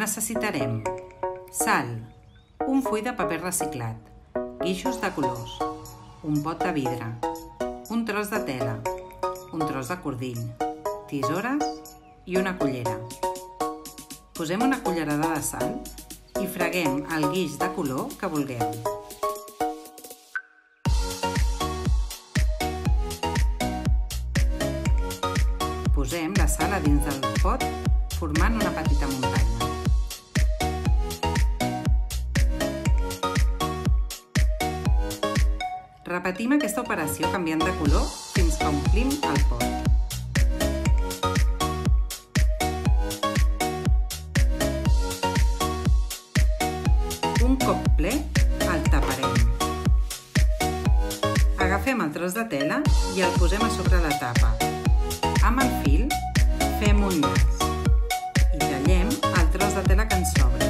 Necessitarem sal, un full de paper reciclat, guixos de colors, un pot de vidre, un tros de tela, un tros de cordill, tisores i una cullera. Posem una cullerada de sal i freguem el guix de color que vulguem. Posem la sal a dins del pot formant una petita muntanya. Repetim aquesta operació canviant de color fins que omplim el pot. Un cop ple, el taparem. Agafem el tros de tela i el posem a sobre la tapa. Amb el fil fem un llaç i tallem el tros de tela que ens sobra.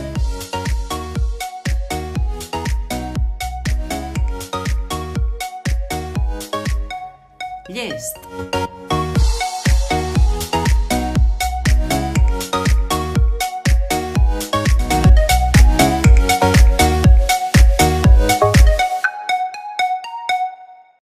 Llest!